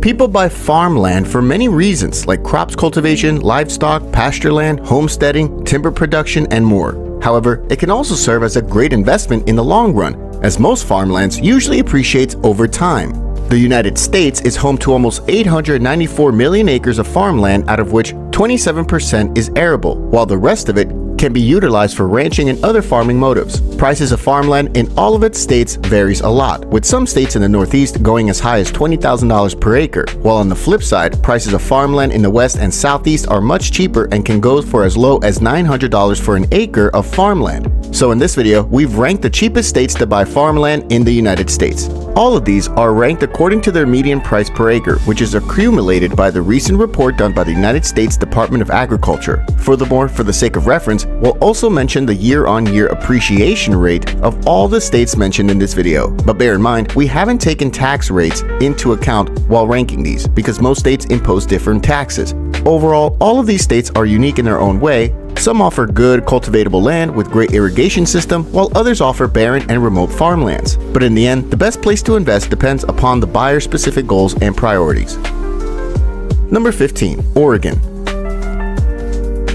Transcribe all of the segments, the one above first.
People buy farmland for many reasons like crops cultivation, livestock, pasture land, homesteading, timber production, and more. However, it can also serve as a great investment in the long run, as most farmlands usually appreciates over time. The United States is home to almost 894 million acres of farmland, out of which 27% is arable, while the rest of it can be utilized for ranching and other farming motives. Prices of farmland in all of its states varies a lot, with some states in the Northeast going as high as $20,000 per acre, while on the flip side, prices of farmland in the West and Southeast are much cheaper and can go for as low as $900 for an acre of farmland. So in this video, we've ranked the cheapest states to buy farmland in the United States. All of these are ranked according to their median price per acre, which is accumulated by the recent report done by the United States Department of Agriculture. Furthermore, for the sake of reference, we'll also mention the year-on-year appreciation rate of all the states mentioned in this video. But bear in mind, we haven't taken tax rates into account while ranking these, because most states impose different taxes. Overall, all of these states are unique in their own way. Some offer good cultivatable land with great irrigation system, while others offer barren and remote farmlands. But in the end, the best place to invest depends upon the buyer's specific goals and priorities. Number 15. Oregon.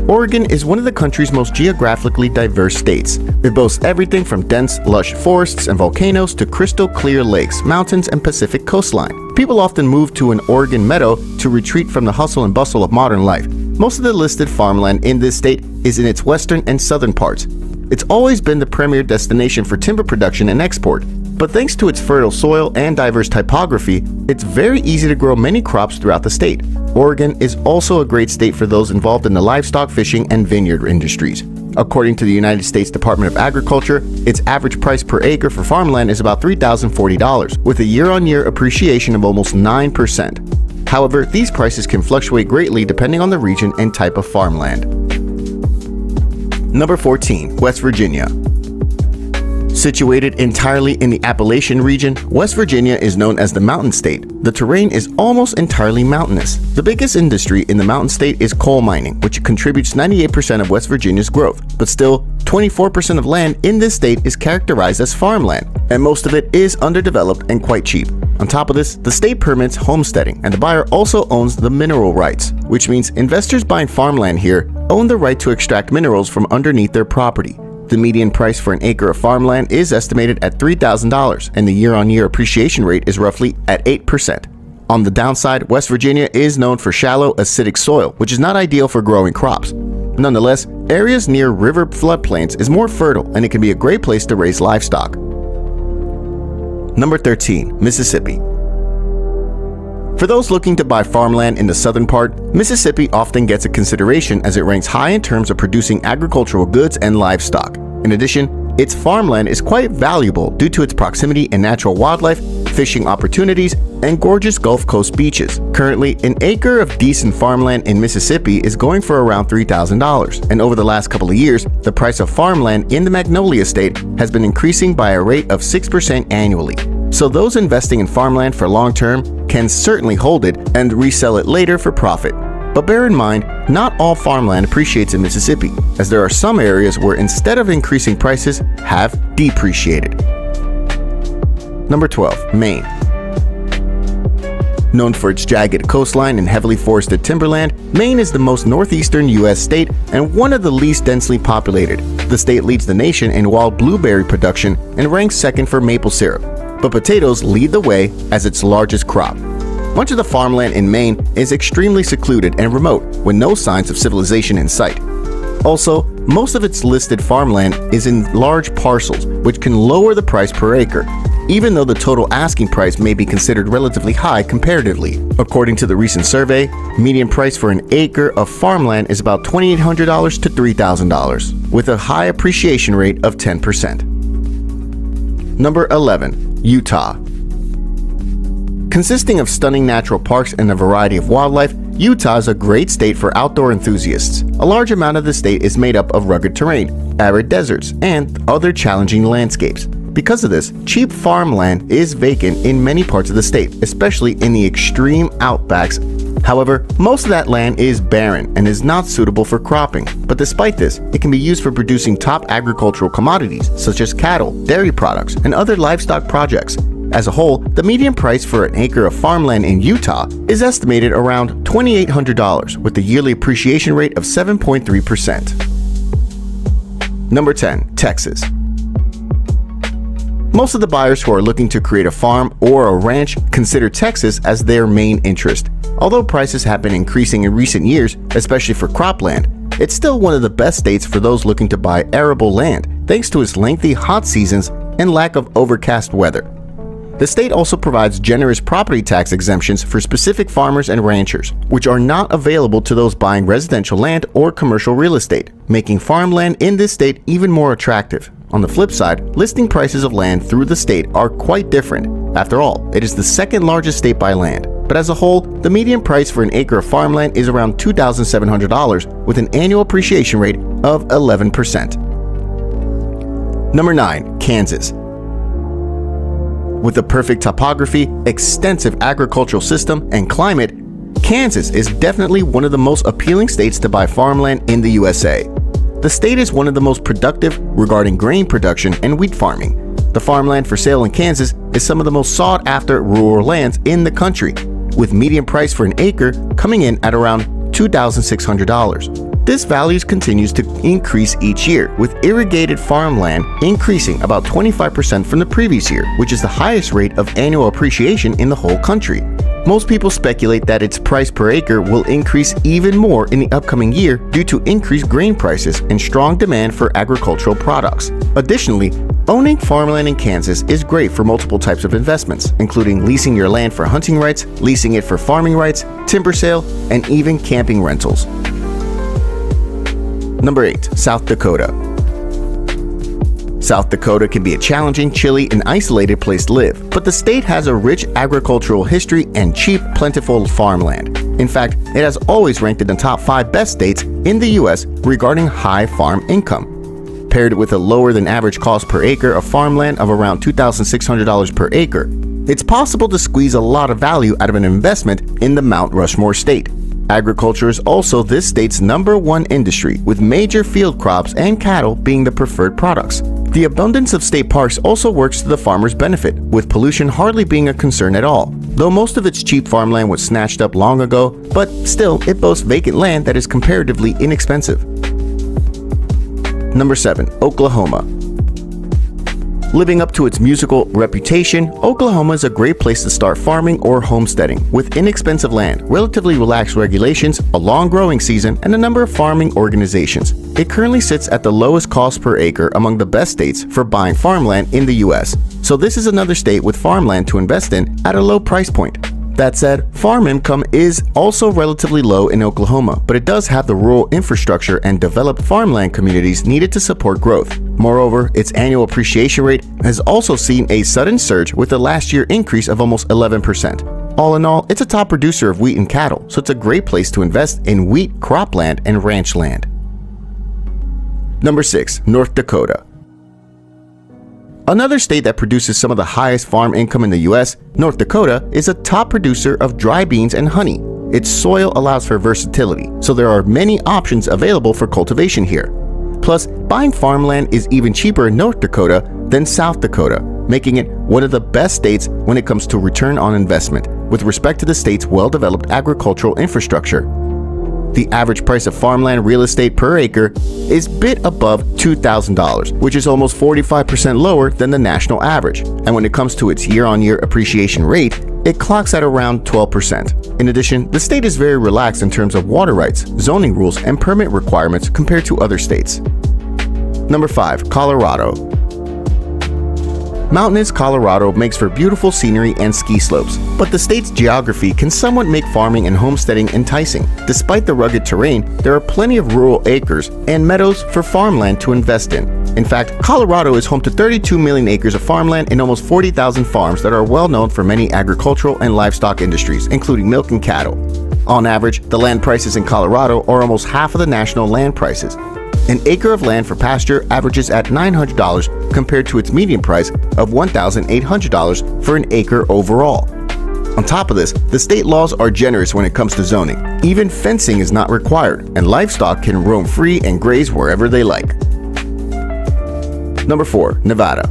Oregon is one of the country's most geographically diverse states. It boasts everything from dense, lush forests and volcanoes to crystal clear lakes, mountains, and Pacific coastline. People often move to an Oregon meadow to retreat from the hustle and bustle of modern life. Most of the listed farmland in this state is in its western and southern parts. It's always been the premier destination for timber production and export. But thanks to its fertile soil and diverse topography, it's very easy to grow many crops throughout the state. Oregon is also a great state for those involved in the livestock, fishing, and vineyard industries. According to the United States Department of Agriculture, its average price per acre for farmland is about $3,040, with a year-on-year appreciation of almost 9%. However, these prices can fluctuate greatly depending on the region and type of farmland. Number 14. West Virginia. Situated entirely in the Appalachian region, West Virginia is known as the Mountain State. The terrain is almost entirely mountainous. The biggest industry in the Mountain State is coal mining, which contributes 98% of West Virginia's growth. But still, 24% of land in this state is characterized as farmland, and most of it is underdeveloped and quite cheap. On top of this, the state permits homesteading, and the buyer also owns the mineral rights, which means investors buying farmland here own the right to extract minerals from underneath their property. The median price for an acre of farmland is estimated at $3,000, and the year-on-year appreciation rate is roughly at 8%. On the downside, West Virginia is known for shallow, acidic soil, which is not ideal for growing crops. Nonetheless, areas near river floodplains is more fertile, and it can be a great place to raise livestock. Number 13. Mississippi. For those looking to buy farmland in the southern part, Mississippi often gets a consideration as it ranks high in terms of producing agricultural goods and livestock. In addition, its farmland is quite valuable due to its proximity and natural wildlife, fishing opportunities, and gorgeous Gulf Coast beaches. Currently, an acre of decent farmland in Mississippi is going for around $3,000, and over the last couple of years, the price of farmland in the Magnolia State has been increasing by a rate of 6% annually. So those investing in farmland for long term can certainly hold it and resell it later for profit. But bear in mind, not all farmland appreciates in Mississippi, as there are some areas where instead of increasing prices, have depreciated. Number 12. Maine. Known for its jagged coastline and heavily forested timberland, Maine is the most northeastern U.S. state and one of the least densely populated. The state leads the nation in wild blueberry production and ranks second for maple syrup. But potatoes lead the way as its largest crop. Much of the farmland in Maine is extremely secluded and remote, with no signs of civilization in sight. Also, most of its listed farmland is in large parcels, which can lower the price per acre, even though the total asking price may be considered relatively high comparatively. According to the recent survey, median price for an acre of farmland is about $2,800 to $3,000, with a high appreciation rate of 10%. Number 11. Utah. Consisting of stunning natural parks and a variety of wildlife, Utah is a great state for outdoor enthusiasts. A large amount of the state is made up of rugged terrain, arid deserts, and other challenging landscapes. Because of this, cheap farmland is vacant in many parts of the state, especially in the extreme outbacks. However, most of that land is barren and is not suitable for cropping. But despite this, it can be used for producing top agricultural commodities such as cattle, dairy products, and other livestock projects. As a whole, the median price for an acre of farmland in Utah is estimated around $2,800 with a yearly appreciation rate of 7.3%. Number 10. Texas. Most of the buyers who are looking to create a farm or a ranch consider Texas as their main interest. Although prices have been increasing in recent years, especially for cropland, it's still one of the best states for those looking to buy arable land, thanks to its lengthy hot seasons and lack of overcast weather. The state also provides generous property tax exemptions for specific farmers and ranchers, which are not available to those buying residential land or commercial real estate, making farmland in this state even more attractive. On the flip side, listing prices of land through the state are quite different. After all, it is the second largest state by land. But as a whole, the median price for an acre of farmland is around $2,700 with an annual appreciation rate of 11%. Number 9. Kansas. With the perfect topography, extensive agricultural system, and climate, Kansas is definitely one of the most appealing states to buy farmland in the USA. The state is one of the most productive regarding grain production and wheat farming. The farmland for sale in Kansas is some of the most sought-after rural lands in the country, with median price for an acre coming in at around $2,600. This value continues to increase each year, with irrigated farmland increasing about 25% from the previous year, which is the highest rate of annual appreciation in the whole country. Most people speculate that its price per acre will increase even more in the upcoming year due to increased grain prices and strong demand for agricultural products. Additionally, owning farmland in Kansas is great for multiple types of investments, including leasing your land for hunting rights, leasing it for farming rights, timber sale, and even camping rentals. Number 8. South Dakota. South Dakota can be a challenging, chilly, and isolated place to live, but the state has a rich agricultural history and cheap, plentiful farmland. In fact, it has always ranked in the top 5 best states in the US regarding high farm income. Paired with a lower than average cost per acre of farmland of around $2,600 per acre, it's possible to squeeze a lot of value out of an investment in the Mount Rushmore state. Agriculture is also this state's #1 industry, with major field crops and cattle being the preferred products. The abundance of state parks also works to the farmer's benefit, with pollution hardly being a concern at all, though most of its cheap farmland was snatched up long ago, but still it boasts vacant land that is comparatively inexpensive. Number 7. Oklahoma. Living up to its musical reputation, Oklahoma is a great place to start farming or homesteading, with inexpensive land, relatively relaxed regulations, a long growing season, and a number of farming organizations. It currently sits at the lowest cost per acre among the best states for buying farmland in the US, so this is another state with farmland to invest in at a low price point. That said, farm income is also relatively low in Oklahoma, but it does have the rural infrastructure and developed farmland communities needed to support growth. Moreover, its annual appreciation rate has also seen a sudden surge with the last year increase of almost 11%. All in all, it's a top producer of wheat and cattle, so it's a great place to invest in wheat, cropland, and ranch land. Number 6. North Dakota. Another state that produces some of the highest farm income in the US, North Dakota, is a top producer of dry beans and honey. Its soil allows for versatility, so there are many options available for cultivation here. Plus, buying farmland is even cheaper in North Dakota than South Dakota, making it one of the best states when it comes to return on investment, with respect to the state's well-developed agricultural infrastructure. The average price of farmland real estate per acre is bit above $2,000, which is almost 45% lower than the national average. And when it comes to its year-on-year appreciation rate, it clocks at around 12%. In addition, the state is very relaxed in terms of water rights, zoning rules, and permit requirements compared to other states. Number 5. Colorado. Mountainous Colorado makes for beautiful scenery and ski slopes, but the state's geography can somewhat make farming and homesteading enticing. Despite the rugged terrain, there are plenty of rural acres and meadows for farmland to invest in. In fact, Colorado is home to 32 million acres of farmland and almost 40,000 farms that are well known for many agricultural and livestock industries, including milk and cattle. On average, the land prices in Colorado are almost half of the national land prices. An acre of land for pasture averages at $900 compared to its median price of $1,800 for an acre overall. On top of this, the state laws are generous when it comes to zoning. Even fencing is not required, and livestock can roam free and graze wherever they like. Number 4. Nevada.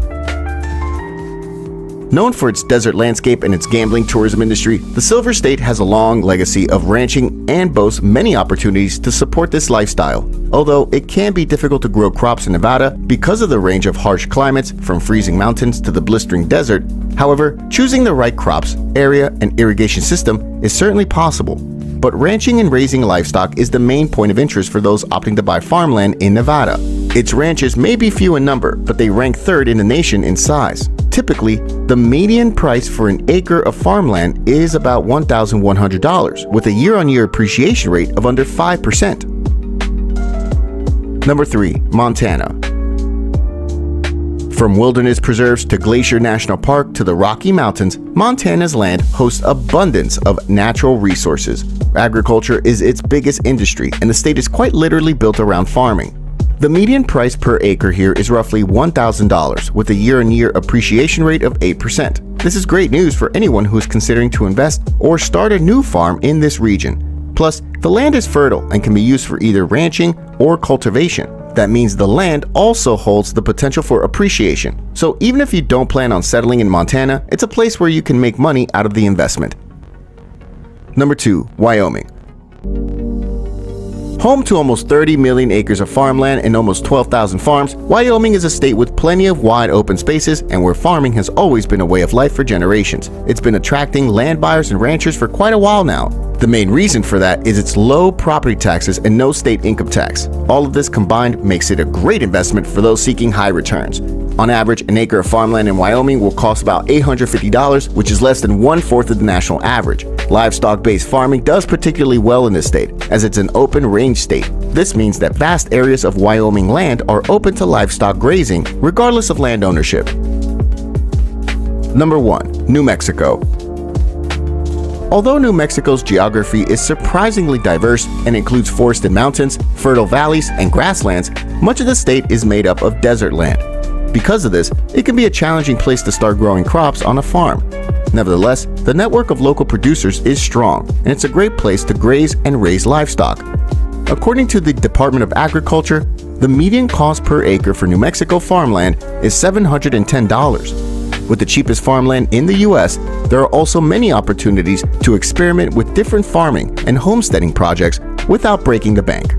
Known for its desert landscape and its gambling tourism industry, the Silver State has a long legacy of ranching and boasts many opportunities to support this lifestyle. Although it can be difficult to grow crops in Nevada because of the range of harsh climates from freezing mountains to the blistering desert, however, choosing the right crops, area, and irrigation system is certainly possible. But ranching and raising livestock is the main point of interest for those opting to buy farmland in Nevada. Its ranches may be few in number, but they rank third in the nation in size. Typically, the median price for an acre of farmland is about $1,100, with a year-on-year appreciation rate of under 5%. Number 3. Montana. From wilderness preserves to Glacier National Park to the Rocky Mountains, Montana's land hosts abundance of natural resources. Agriculture is its biggest industry, and the state is quite literally built around farming. The median price per acre here is roughly $1,000, with a year-on-year appreciation rate of 8%. This is great news for anyone who is considering to invest or start a new farm in this region. Plus, the land is fertile and can be used for either ranching or cultivation. That means the land also holds the potential for appreciation. So even if you don't plan on settling in Montana, it's a place where you can make money out of the investment. Number 2. Wyoming. Home to almost 30 million acres of farmland and almost 12,000 farms, Wyoming is a state with plenty of wide open spaces and where farming has always been a way of life for generations. It's been attracting land buyers and ranchers for quite a while now. The main reason for that is its low property taxes and no state income tax. All of this combined makes it a great investment for those seeking high returns. On average, an acre of farmland in Wyoming will cost about $850, which is less than 1/4 of the national average. Livestock-based farming does particularly well in this state, as it's an open range state. This means that vast areas of Wyoming land are open to livestock grazing, regardless of land ownership. Number 1. New Mexico. Although New Mexico's geography is surprisingly diverse and includes forested mountains, fertile valleys, and grasslands, much of the state is made up of desert land. Because of this, it can be a challenging place to start growing crops on a farm. Nevertheless, the network of local producers is strong, and it's a great place to graze and raise livestock. According to the Department of Agriculture, the median cost per acre for New Mexico farmland is $710. With the cheapest farmland in the U.S., there are also many opportunities to experiment with different farming and homesteading projects without breaking the bank.